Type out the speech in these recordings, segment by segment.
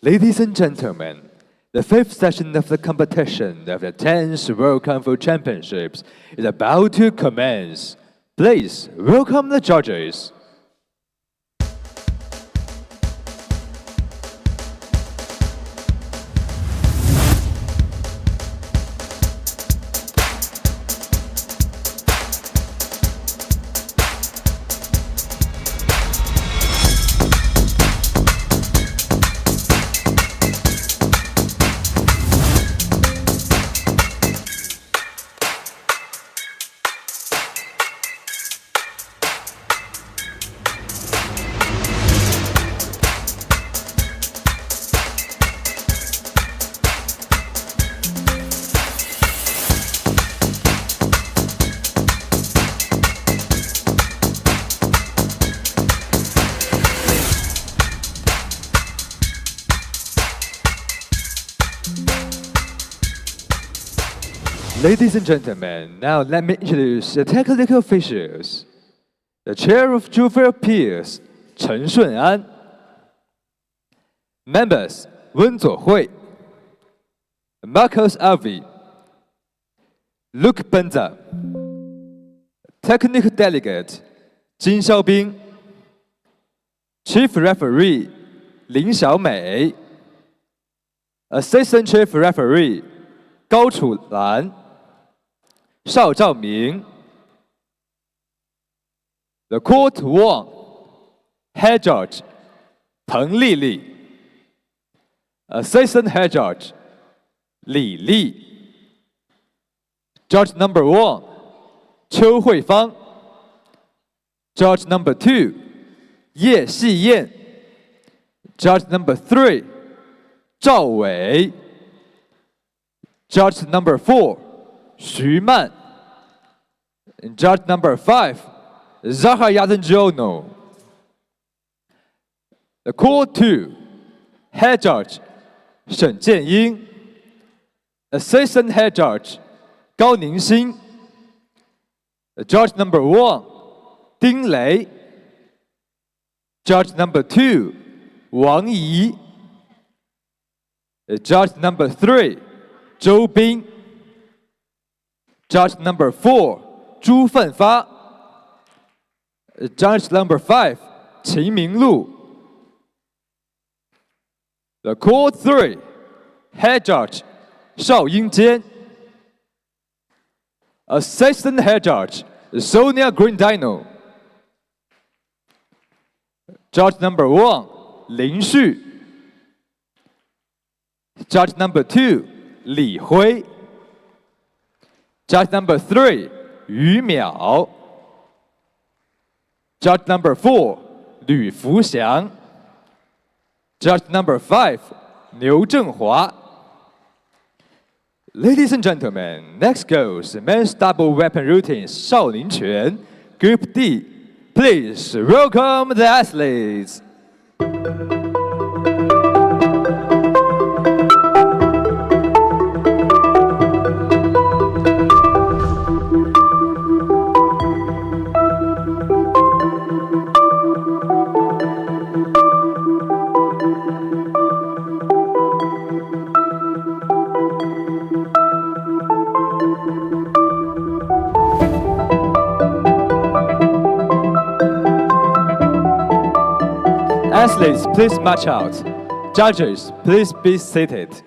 Ladies and gentlemen, the fifth session of the competition of the 10th World Kungfu Championships is about to commence. Please welcome the judges. Ladies and gentlemen, now let me introduce the technical officials. The Chair of Juvenile Appeals, Chen Shun'an. Members, Wen Zuohui, Marcos Alvi, Luke Benza. Technical Delegate, Jin Xiaobing. Chief Referee, Lin Xiaomei. Assistant Chief Referee, Gao Chulan. Shao Zhaoming. The court won. Head Judge, Peng Lili. Assistant Head Judge, Li Li. Judge number 1, Qiu Huifang. Judge number 2, Ye Xiyan. Judge number 3, Zhao Wei. Judge number 4, Xu Man. Judge number 5, Zahar Yadenjono. The court 2, Head Judge, Shen Jianying. Assistant Head Judge, Gao Ningxin. Judge number 1, Ding Lei. Judge number 2, Wang Yi. Judge number 3, Zhou Bing. Judge number 4, Zhu Fenfa. Judge number 5, Qin Minglu. The court 3, Head Judge, Shao Yingjian. Assistant Head Judge, Sonia Grindino. Judge number 1, Lin Xu. Judge number 2, Li Hui. Judge number 3, Yu Miao. Judge number 4, Lü Fuxiang. Judge number 5, Liu Zhenghua. Ladies and gentlemen, next goes men's double weapon routines, Shaolin Quan, Group D. Please welcome the athletes. Athletes, please march out. Judges, please be seated.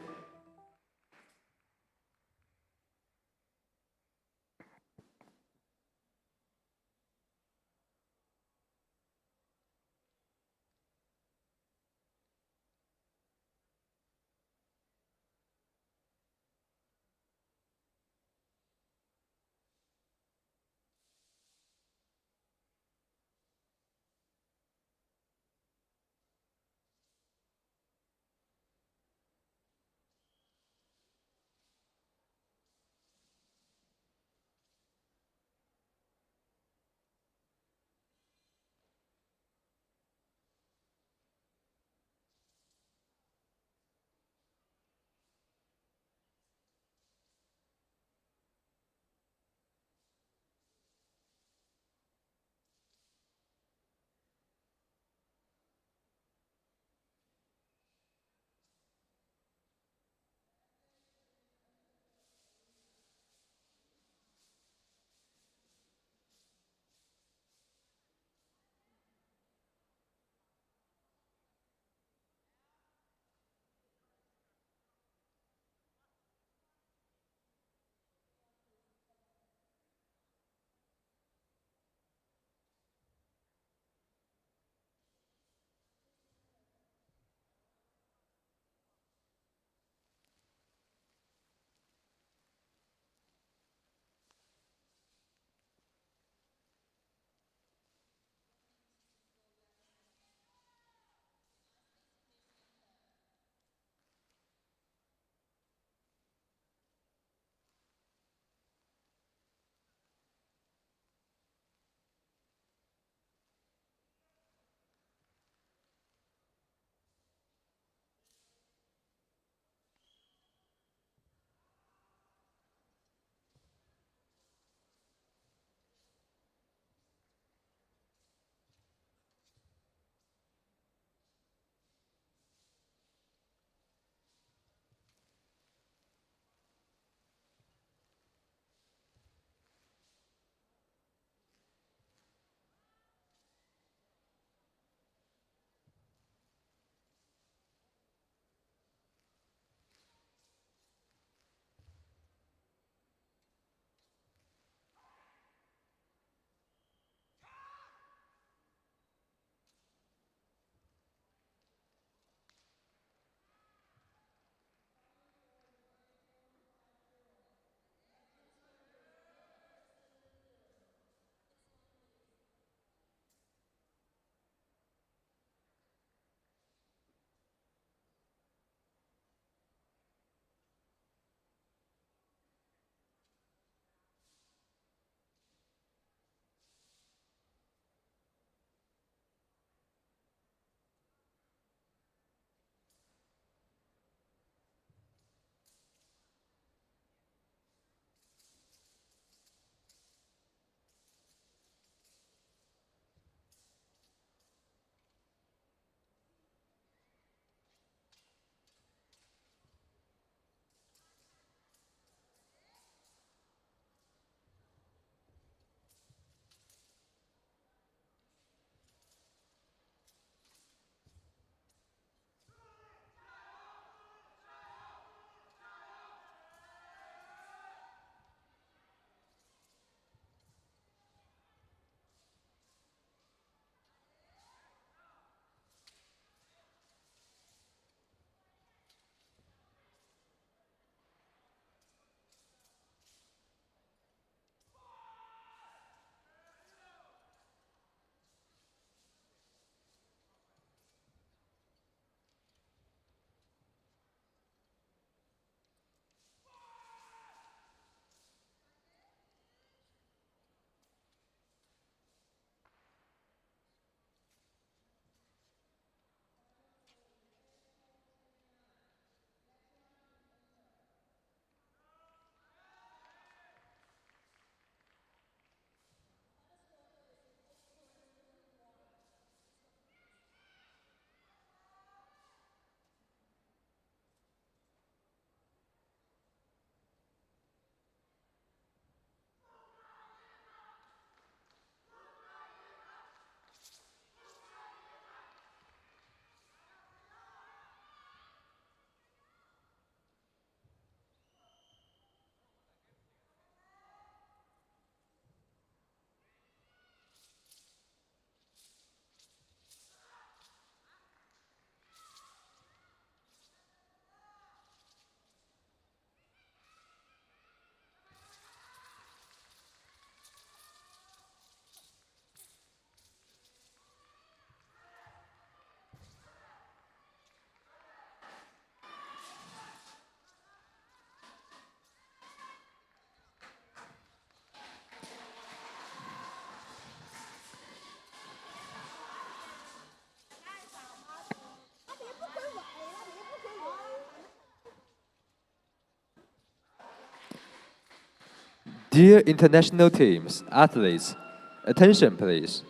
Dear international teams, athletes, attention please.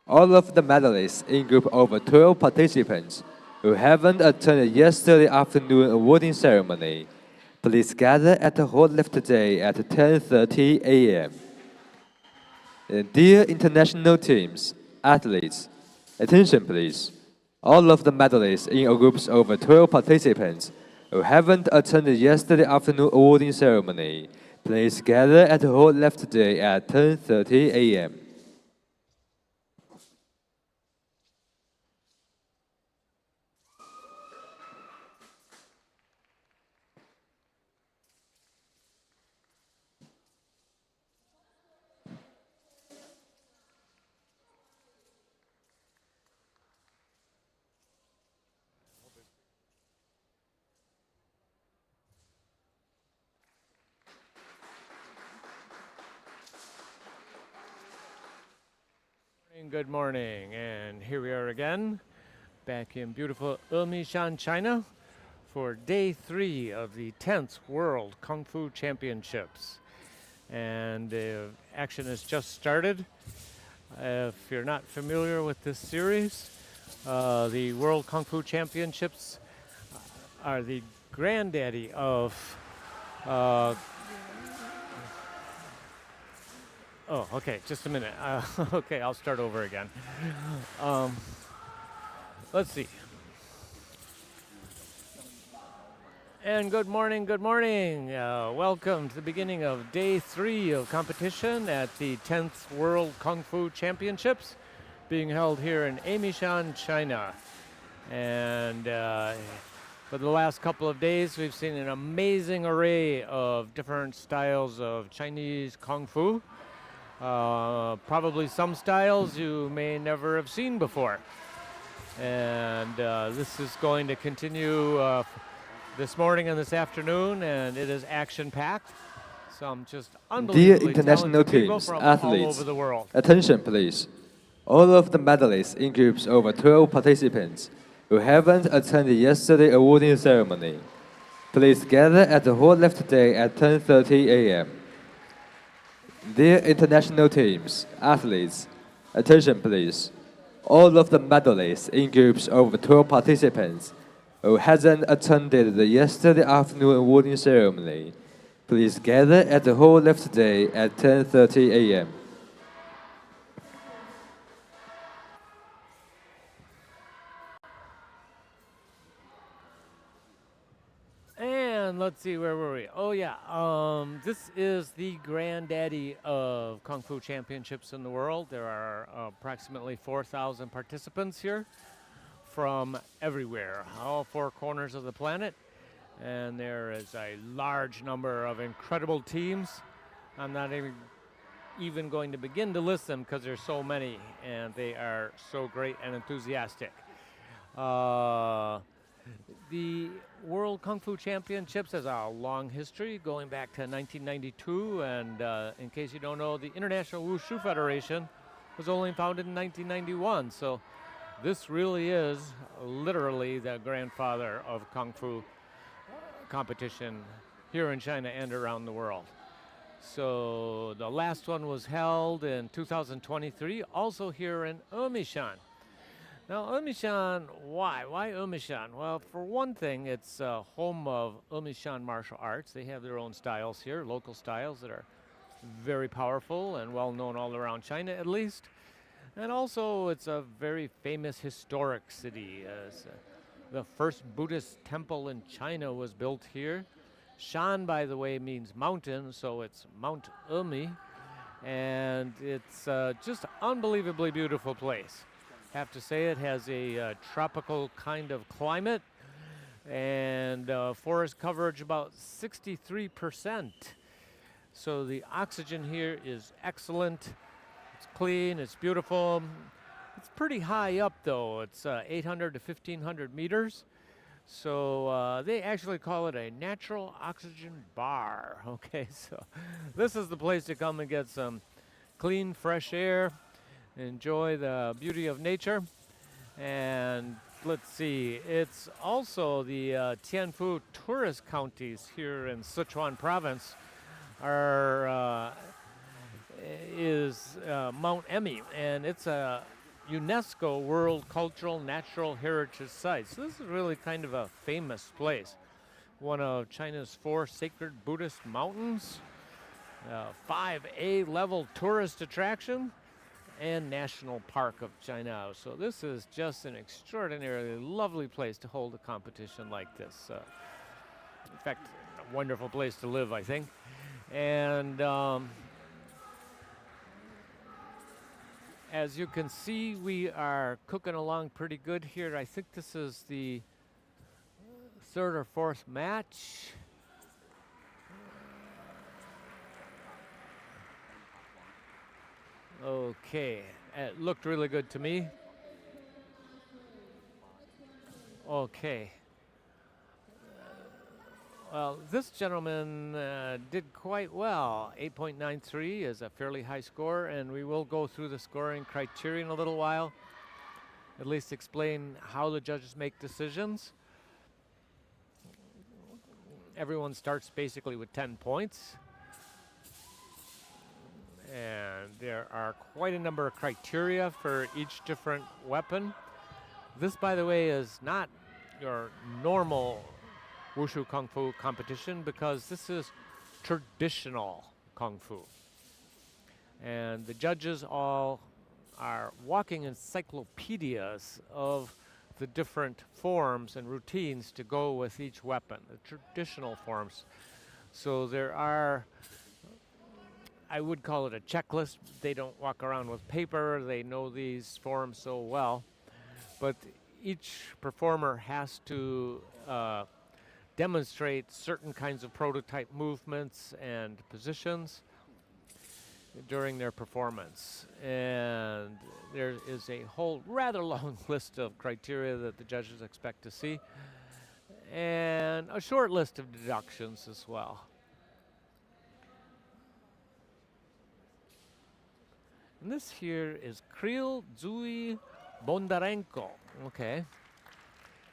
All of the medalists in group over 12 participants who haven't attended yesterday afternoon awarding ceremony, please gather at the hall left today at 10:30 a.m. Dear international teams, athletes, attention please. All of the medalists in groups over 12 participants who haven't attended yesterday afternoon awarding ceremony, please gather at the hall left today at 10:30 a.m. Good morning, and here we are again, back in beautiful Emeishan, China, for day 3 of the 10th World Kungfu Championships. And action has just started. If you're not familiar with this series, the World Kungfu Championships are the granddaddy of oh, okay, just a minute. Okay, I'll start over again. Let's see. And good morning, good morning. Welcome to the beginning of day 3 of competition at the 10th World Kungfu Championships being held here in Emeishan, China. And for the last couple of days, we've seen an amazing array of different styles of Chinese Kung Fu. Probably some styles you may never have seen before. And this is going to continue this morning and this afternoon, and it is action-packed. Some just unbelievably Dear international talented people teams, from athletes, all over the world. Attention please. All of the medalists in groups over 12 participants who haven't attended yesterday awarding ceremony, please gather at the hall left today at 10:30 a.m. Dear international teams, athletes, attention please. All of the medalists in groups over 12 participants who hasn't attended the yesterday afternoon awarding ceremony, please gather at the hall left today at 10:30 a.m. And let's see, where were we? Oh yeah, this is the granddaddy of Kung Fu Championships in the world. There are approximately 4,000 participants here from everywhere, all 4 corners of the planet. And there is a large number of incredible teams. I'm not even going to begin to list them because there's so many and they are so great and enthusiastic. The World Kung Fu Championships has a long history going back to 1992, and in case you don't know, the International WUSHU Federation was only founded in 1991, so this really is literally the grandfather of Kung Fu competition here in China and around the world. So the last one was held in 2023, also here in Emeishan. Now, Emeishan, why? Why Emeishan? Well, for one thing, it's home of Emeishan martial arts. They have their own styles here, local styles that are very powerful and well known all around China, at least. And also, it's a very famous historic city. The first Buddhist temple in China was built here. Shan, by the way, means mountain, so it's Mount Emi. And it's just an unbelievably beautiful place. Have to say it has a tropical kind of climate and forest coverage about 63%. So the oxygen here is excellent. It's clean, it's beautiful. It's pretty high up though. It's 800 to 1,500 meters. So they actually call it a natural oxygen bar. Okay, so this is the place to come and get some clean, fresh air. Enjoy the beauty of nature. And let's see, it's also the Tianfu tourist counties here in Sichuan province are is Mount Emi, and it's a UNESCO World Cultural Natural Heritage Site. So this is really kind of a famous place. One of China's 4 sacred Buddhist mountains, 5A level tourist attraction, and National Park of China. So this is just an extraordinarily lovely place to hold a competition like this. In fact, a wonderful place to live, I think. And as you can see, we are cooking along pretty good here. I think this is the 3rd or 4th match. Okay, it looked really good to me. Okay. Well, this gentleman did quite well. 8.93 is a fairly high score, and we will go through the scoring criteria in a little while. At least explain how the judges make decisions. Everyone starts basically with 10 points. And there are quite a number of criteria for each different weapon. This, by the way, is not your normal Wushu Kung Fu competition because this is traditional Kung Fu. And the judges all are walking encyclopedias of the different forms and routines to go with each weapon, the traditional forms. So there are, I would call it a checklist. They don't walk around with paper. They know these forms so well. But each performer has to demonstrate certain kinds of prototype movements and positions during their performance. And there is a whole rather long list of criteria that the judges expect to see, and a short list of deductions as well. And this here is Kryl Zui Bondarenko. Okay.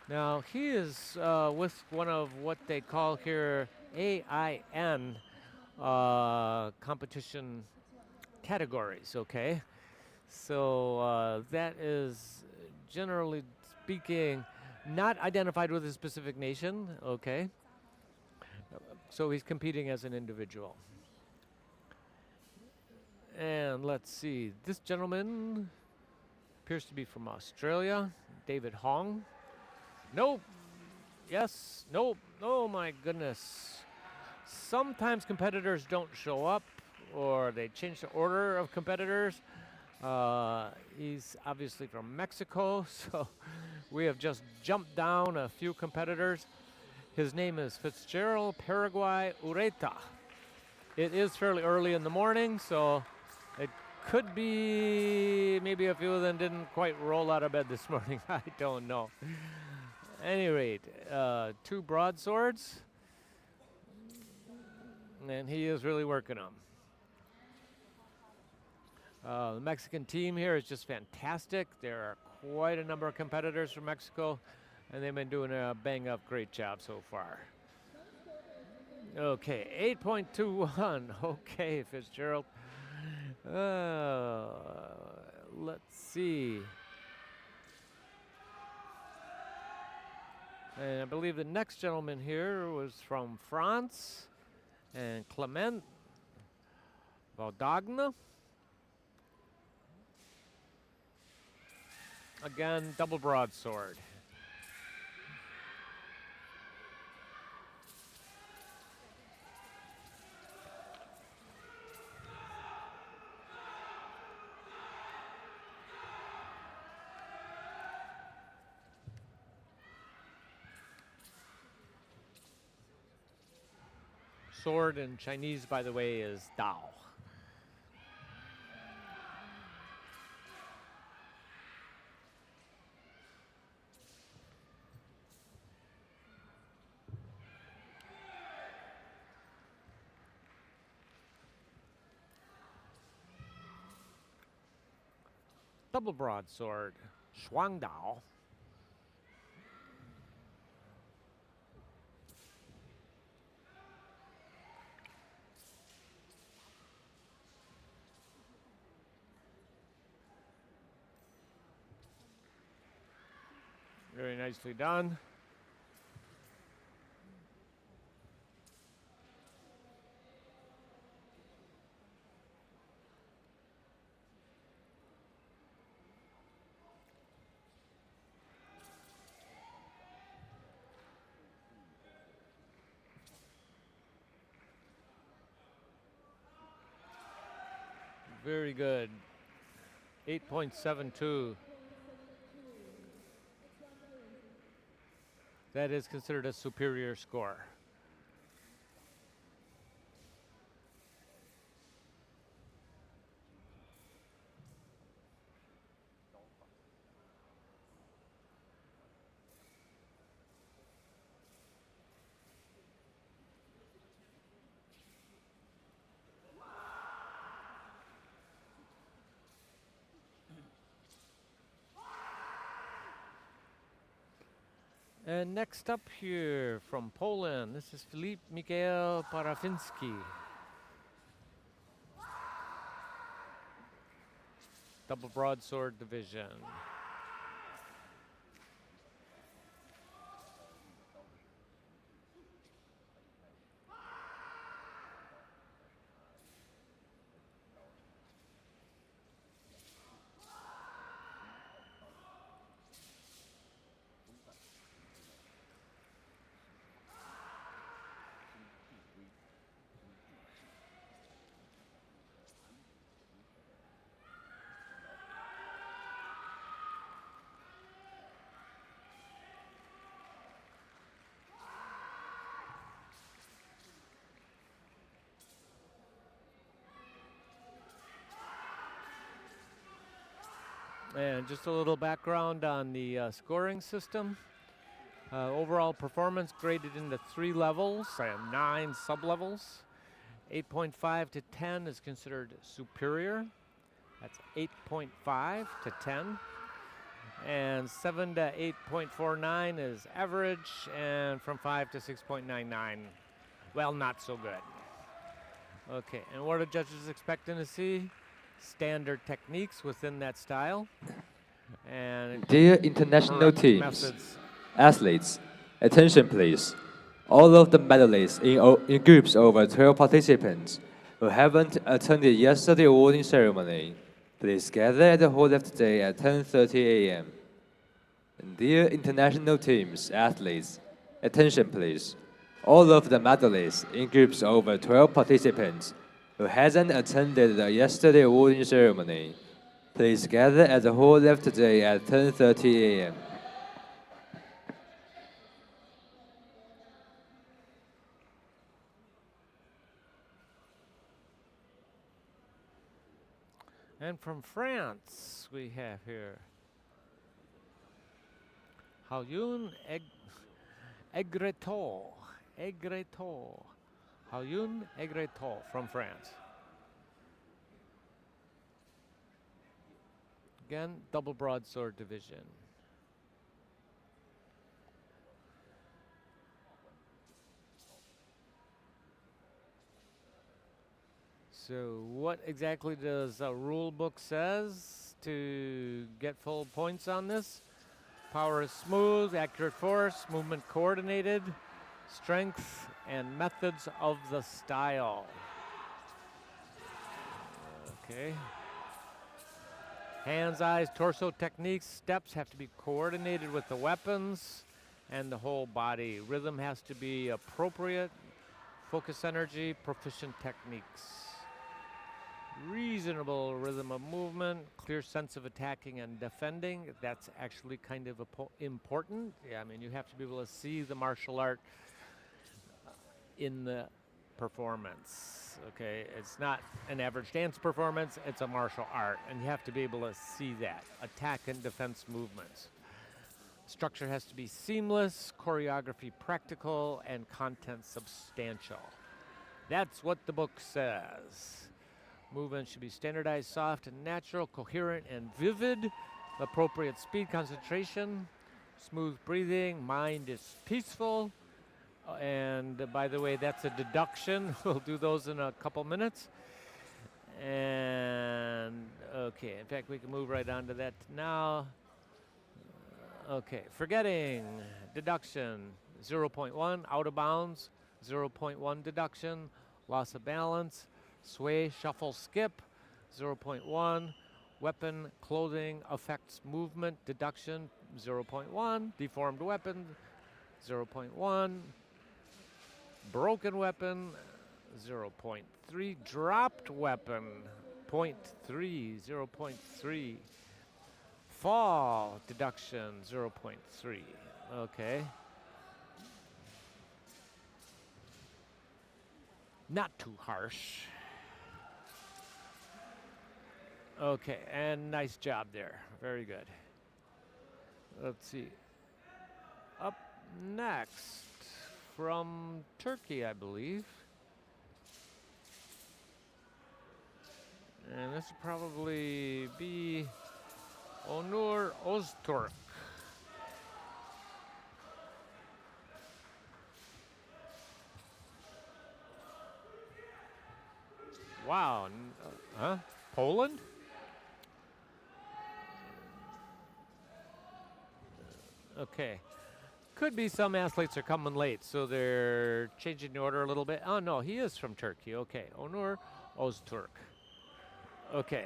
Now he is with one of what they call here AIN competition categories, okay? So that is, generally speaking, not identified with a specific nation, okay? So he's competing as an individual. And let's see, this gentleman appears to be from Australia, David Hong. Nope. Yes. Nope. Oh my goodness. Sometimes competitors don't show up, or they change the order of competitors. He's obviously from Mexico, so we have just jumped down a few competitors. His name is Fitzgerald Paraguay Ureta. It is fairly early in the morning, so it could be maybe a few of them didn't quite roll out of bed this morning. I don't know. At any rate, 2 broadswords, and he is really working them. The Mexican team here is just fantastic. There are quite a number of competitors from Mexico, and they've been doing a bang-up great job so far. Okay, 8.21. Okay, Fitzgerald. Let's see. And I believe the next gentleman here was from France, and Clement Vaudagne. Again, double broadsword. Sword in Chinese, by the way, is Dao. Double broadsword, Shuang Dao. Very nicely done. Very good. 8.72. That is considered a superior score. And next up here from Poland, this is Filip Mikael Parafiński. Double broadsword division. And just a little background on the scoring system. Overall performance graded into 3 levels and 9 sub-levels. 8.5 to 10 is considered superior. That's 8.5 to 10. And 7 to 8.49 is average, and from 5 to 6.99, well, not so good. Okay, and what are judges expecting to see? Standard techniques within that style. And Dear international teams, methods. athletes, attention please. All of the medalists in groups over 12 participants who haven't attended yesterday's awarding ceremony, please gather at the hall left today at 10:30 a.m. And dear international teams, athletes, attention please. All of the medalists in groups over 12 participants who hasn't attended the yesterday awarding ceremony, please gather at the hall left today at 10:30 a.m. And from France, we have here Haoyun Egretot. Haoyun Egretot from France. Again, double broadsword division. So what exactly does a rule book says to get full points on this? Power is smooth, accurate force, movement coordinated, strength, and methods of the style. Okay. Hands, eyes, torso techniques, steps have to be coordinated with the weapons and the whole body. Rhythm has to be appropriate, focus energy, proficient techniques. Reasonable rhythm of movement, clear sense of attacking and defending. That's actually kind of important. Yeah, I mean, you have to be able to see the martial art in the performance. Okay, it's not an average dance performance, it's a martial art, and you have to be able to see that. Attack and defense movements. Structure has to be seamless, choreography practical, and content substantial. That's what the book says. Movement should be standardized, soft and natural, coherent and vivid, appropriate speed, concentration, smooth breathing, mind is peaceful. And by the way, that's a deduction. We'll do those in a couple minutes. And okay, in fact, we can move right on to that now. Okay, forgetting, deduction, 0.1, out of bounds, 0.1 deduction, loss of balance, sway, shuffle, skip, 0.1, weapon, clothing, affects movement, deduction, 0.1, deformed weapon, 0.1, broken weapon, 0.3, dropped weapon, 0.3, 0.3, fall, deduction, 0.3. Okay. Not too harsh. Okay, and nice job there. Very good. Let's see. Up next, from Turkey, I believe. And this will probably be Onur Öztürk. Wow. Huh? Poland? Okay. Could be some athletes are coming late, so they're changing the order a little bit. Oh, no, he is from Turkey. Okay. Onur Öztürk. Okay.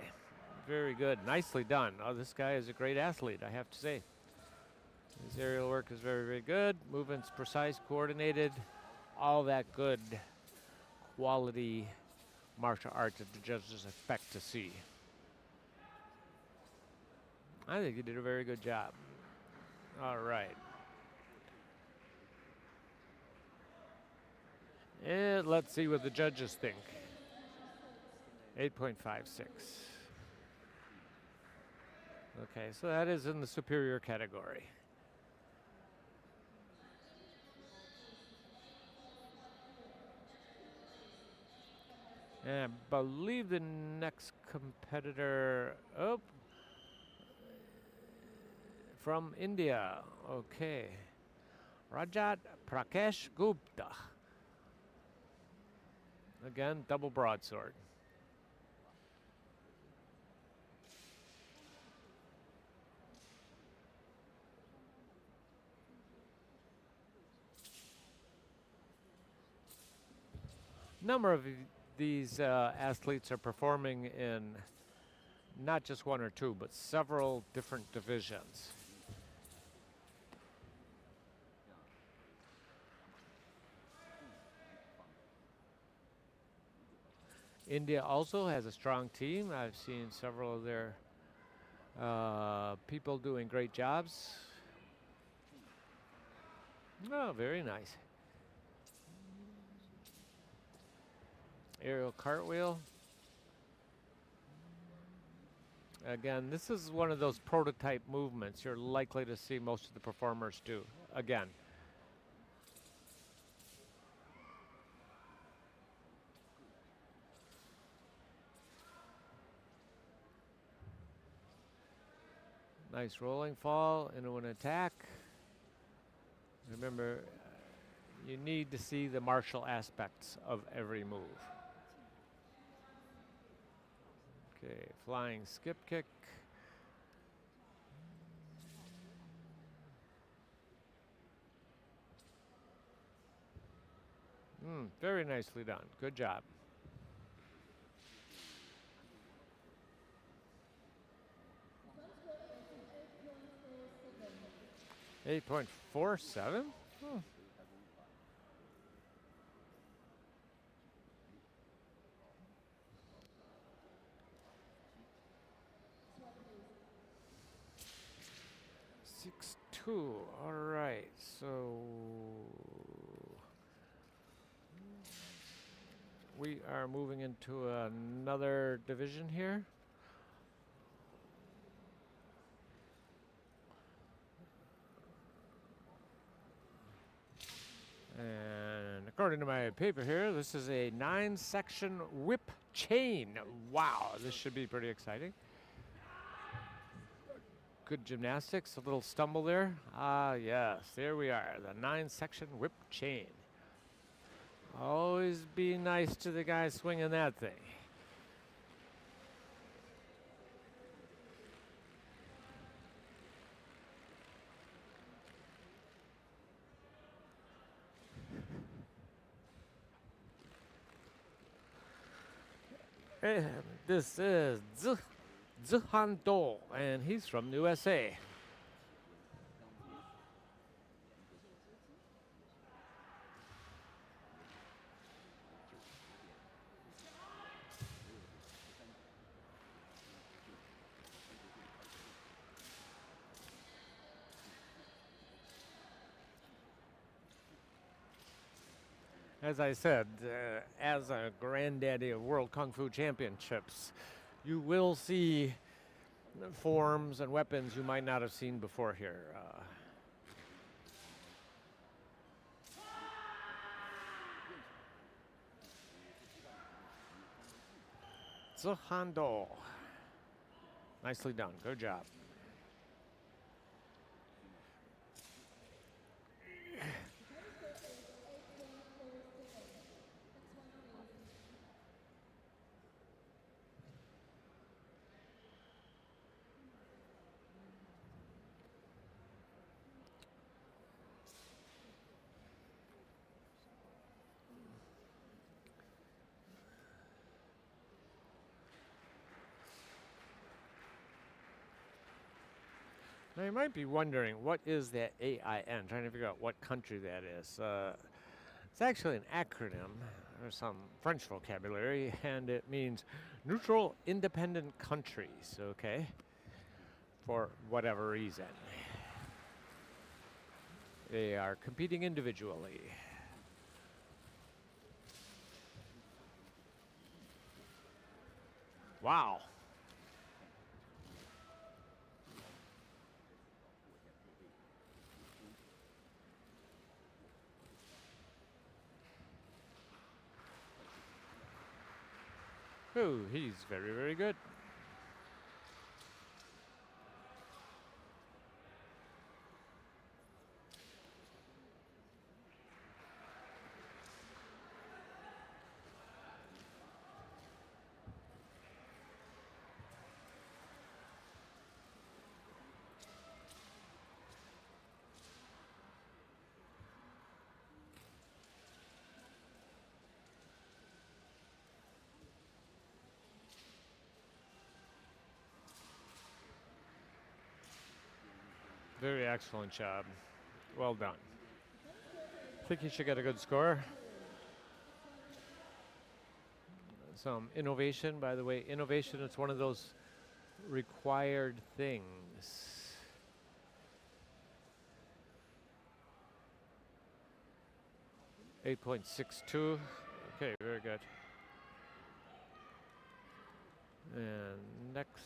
Very good. Nicely done. Oh, this guy is a great athlete, I have to say. His aerial work is very, very good. Movements precise, coordinated. All that good quality martial arts that the judges expect to see. I think he did a very good job. All right. And let's see what the judges think. 8.56. Okay, so that is in the superior category. And I believe the next competitor, from India, okay. Rajat Prakash Gupta. Again, double broadsword. Number of these athletes are performing in not just one or two, but several different divisions. India also has a strong team. I've seen several of their people doing great jobs. Oh, very nice. Aerial cartwheel. Again, this is one of those prototype movements you're likely to see most of the performers do. Again. Nice rolling fall into an attack. Remember, you need to see the martial aspects of every move. Okay, flying skip kick. Very nicely done. Good job. 8.47? 6-2. All right, so we are moving into another division here. And according to my paper here, this is a 9-section whip chain. Wow, this should be pretty exciting. Good gymnastics, a little stumble there. Ah, yes, there we are, the 9-section whip chain. Always be nice to the guy swinging that thing. And this is Zihan Do, and he's from the USA. As I said, as a granddaddy of World Kungfu Championships, you will see forms and weapons you might not have seen before here. Zuhando. Nicely done. Good job. Now you might be wondering, what is that AIN? Trying to figure out what country that is. It's actually an acronym, or some French vocabulary, and it means neutral independent countries, okay? For whatever reason. They are competing individually. Wow. Oh, he's very, very good. Very excellent job. Well done. I think he should get a good score. Some innovation, by the way. Innovation is one of those required things. .62. Okay, very good. And next.